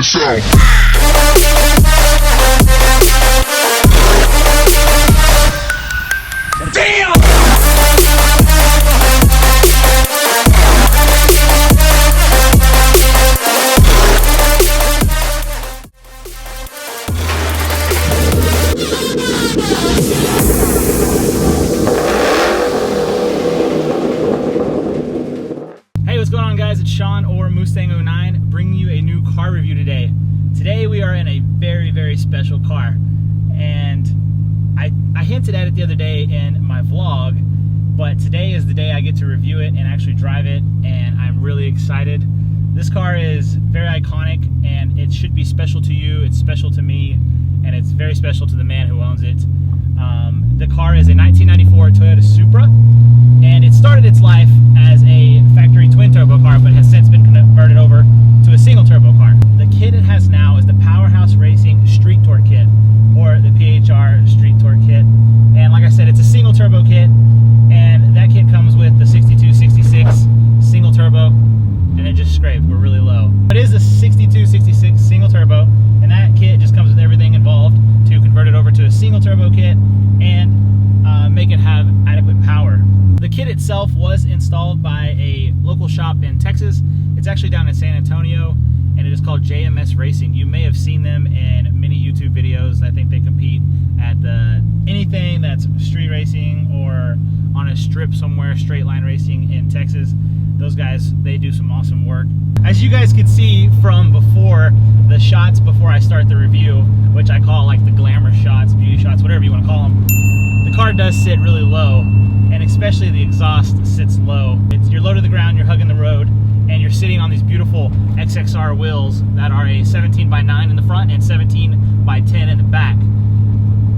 show. Damn! Hey, what's going on, guys? It's Sean or Mustang09 bringing you a new car review today. Today we are in a very, very special car, and I hinted at it the other day in my vlog, but today is the day I get to review it and actually drive it, and I'm really excited. This car is very iconic, and it should be special to you. It's special to me, and it's very special to the man who owns it. The car is a 1994 Toyota Supra, and it started its life as a factory twin turbo car, but has since been converted over to a single turbo car. The kit it has now is the Powerhouse Racing Street Torque kit, or the PHR Street Torque kit. And like I said, it's a single turbo kit, and that kit comes with the 6266 single turbo, and it just scraped. We're really low. It is a 6266 single turbo, and that kit just comes with everything involved to convert it over to a single turbo kit and make it have adequate power. The kit itself was installed by a local shop in Texas. It's actually down in San Antonio, and it is called JMS Racing. You may have seen them in many YouTube videos. I think they compete at anything that's street racing or on a strip somewhere, straight line racing in Texas. Those guys, they do some awesome work. As you guys can see from before, the shots before I start the review, which I call like the glamour shots, beauty shots, whatever you want to call them, the car does sit really low, and especially the exhaust sits low. You're low to the ground, you're hugging the road, and you're sitting on these beautiful XXR wheels that are a 17x9 in the front and 17x10 in the back.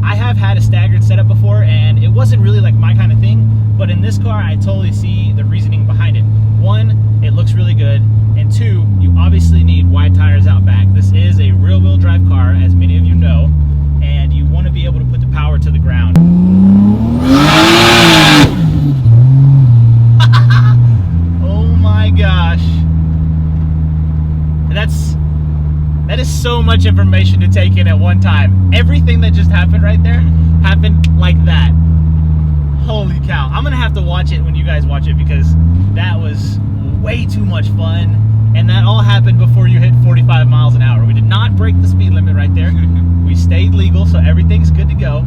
I have had a staggered setup before, and it wasn't really like my kind of thing, but in this car I totally see the reasoning behind it. One, it looks really good, and two, you obviously need wide tires out back. This is a rear-wheel drive car, as many of you know, and you want to be able to put the power to the ground. Oh my gosh. That is so much information to take in at one time. Everything that just happened right there happened like that. Holy cow. I'm gonna have to watch it when you guys watch it, because that was way too much fun, and that all happened before you hit 45 miles an hour. We did not break the speed limit right there. We stayed legal, so everything's good to go,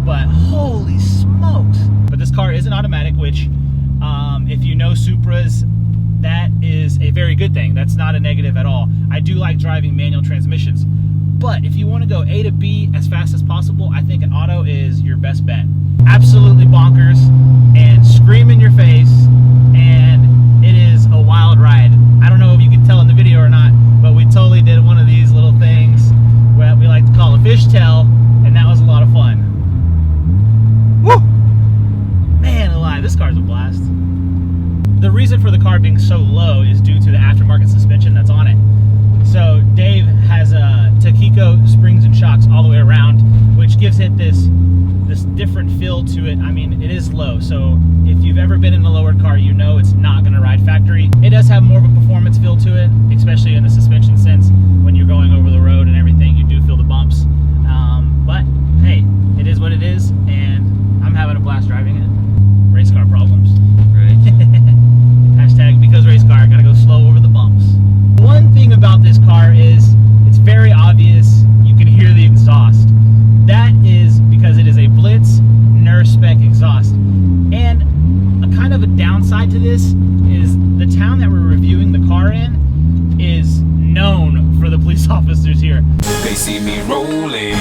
but holy smokes. But this car is an automatic, which if you know Supras, that is a very good thing. That's not a negative at all. I do like driving manual transmissions, but if you want to go A to B as fast as possible, I think an auto is your best bet. Absolutely bonkers and scream in your face, and it is a wild ride. I don't know if you can tell in the video or not, but we totally did one of these little things what we like to call a fishtail, and that was a lot of fun. Woo! Man alive, this car's a blast. The reason for the car being so low is due to the aftermarket suspension that's on it. So Dave has Takiko springs and shocks all the way around, which gives it this different feel to it. I mean, it is low, so if you've ever been in a lowered car, you know it's not going to ride factory. It does have more of a performance feel to it, especially in the suspension sense. When you're going over the road and everything, you do feel the bumps. But hey, it is what it is, and I'm having a blast driving it. Race car problems. Right. Hashtag because race car, gotta go slow over the bumps. One thing about this car is it's very obvious. You can hear the exhaust. That is because it is a Blitz Nurspec exhaust. And a kind of a downside to this is the town that we're reviewing the car in is known for the police officers here. They see me rolling,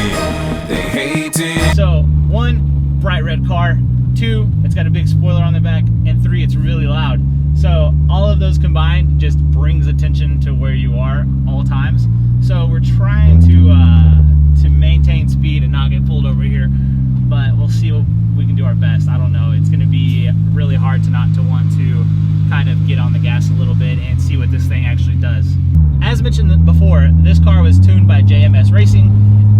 they hate it. So, one, bright red car. Two, it's got a big spoiler on the back. And three, it's really loud. So all of those combined just brings attention to where you are all times. So we're trying to maintain speed and not get pulled over here, but we'll see what we can do our best. I don't know. It's going to be really hard to not to want to kind of get on the gas a little bit and see what this thing actually does. As mentioned before, this car was tuned by JMS Racing,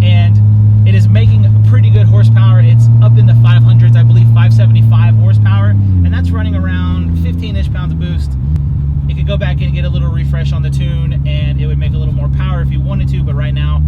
and it is making pretty good horsepower. It's up in the 500s, I believe 575 horsepower, and that's running around 15-ish pounds of boost. it could go back and get a little refresh on the tune, and it would make a little more power if you wanted to. But right now,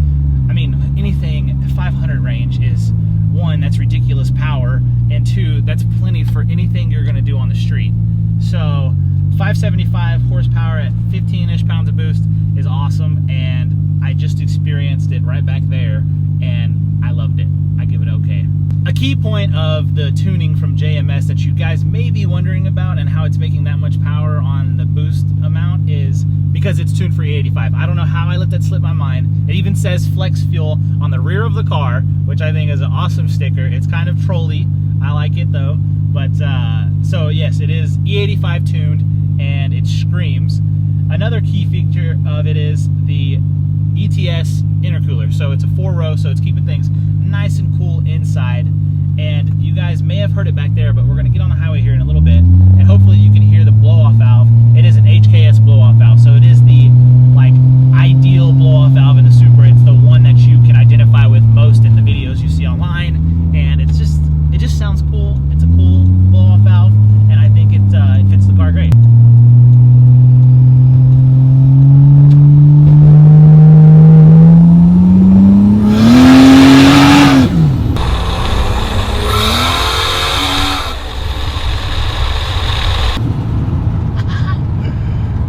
I mean, anything 500 range is, one, that's ridiculous power, and two, that's plenty for anything you're going to do on the street. So 575 horsepower at 15-ish pounds of boost is awesome, and I just experienced it right back there, and I loved it. I give it okay. A key point of the tuning from JMS that you guys may be wondering about and how it's making that much power on the boost amount is because it's tuned for E85. I don't know how I let that slip my mind. It even says flex fuel on the rear of the car, which I think is an awesome sticker. It's kind of trolly. I like it though. But so yes, it is E85 tuned and it screams. Another key feature of it is the Ets Intercooler. So it's a 4-row, so it's keeping things nice and cool inside. And you guys may have heard it back there, but we're going to get on the highway here in a little bit, and hopefully you can hear the blow-off valve. It is an HKS blow-off valve, so it is the like ideal blow-off valve in the Supra. It's the one that you can identify with most in the videos you see online, and it just sounds cool. It's a cool blow-off valve, and I think it fits the car great.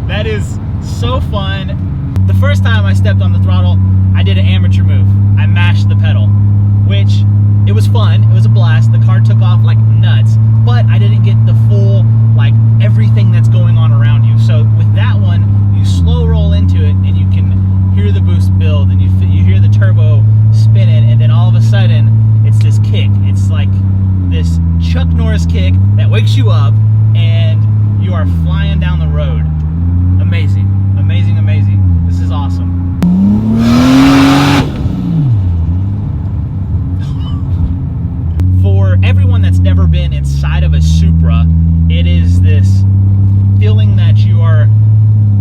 That is so fun. The first time I stepped on the throttle, I did an amateur move. I mashed the pedal, which it was fun. It was a blast. The car took off like nuts, but I didn't get the full, like, everything that's going on around you. So with that one, you slow roll into it and you can hear the boost build, and you hear the turbo spinning, and then all of a sudden it's this kick. It's like this Chuck Norris kick that wakes you up and you are flying down the road. Amazing, amazing, amazing. This is awesome. For everyone that's never been inside of a Supra, it is this feeling that you are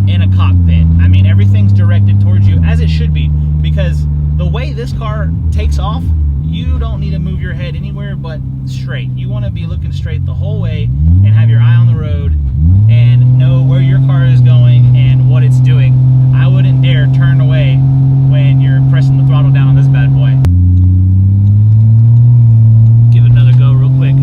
in a cockpit. I mean, everything's directed towards you, as it should be, because the way this car takes off, you don't need to move your head anywhere but straight. You want to be looking straight the whole way and have your eye on the road and know where your car is going and what it's doing. I wouldn't dare turn away when you're pressing the throttle down on this bad boy. Give it another go real quick.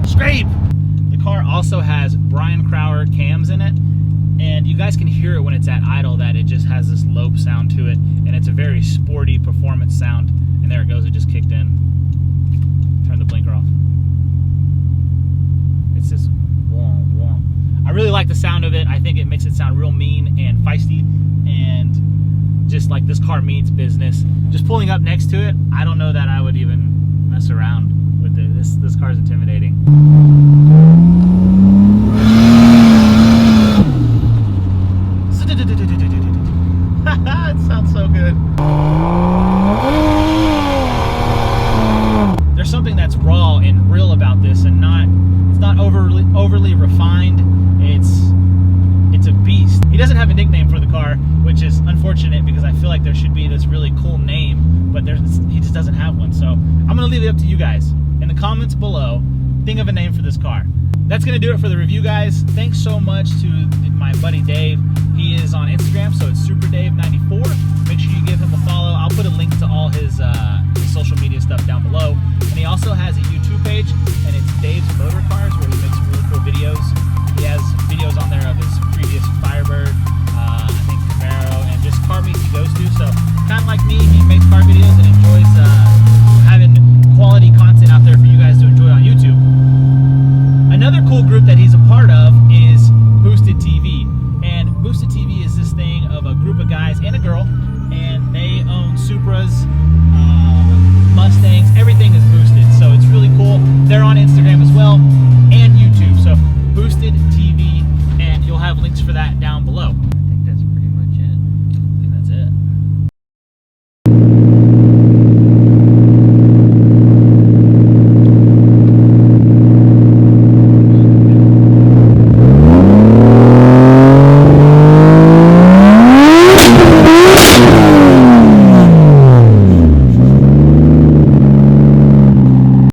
Scrape! The car also has Brian Crower cams in it, and you guys can hear it when it's at idle, that it just has this low sound to it, and it's a very sporty performance sound. And there it goes, it just kicked in. Turn the blinker off. It's just wom, wom. I really like the sound of it. I think it makes it sound real mean and feisty, and just like this car means business. Just pulling up next to it, I don't know that I would even mess around with it. This car's intimidating. It sounds so good. There's something that's raw and real about this, and it's not overly refined. It's a beast. He doesn't have a nickname for the car, which is unfortunate because I feel like there should be this really cool name, but he just doesn't have one. So I'm gonna leave it up to you guys in the comments below. Think of a name for this car. That's gonna do it for the review, guys. Thanks so much to my buddy Dave. He is on Instagram, so it's SuperDave94. Make sure you give him a follow. I'll put a link to all his social media stuff down below. And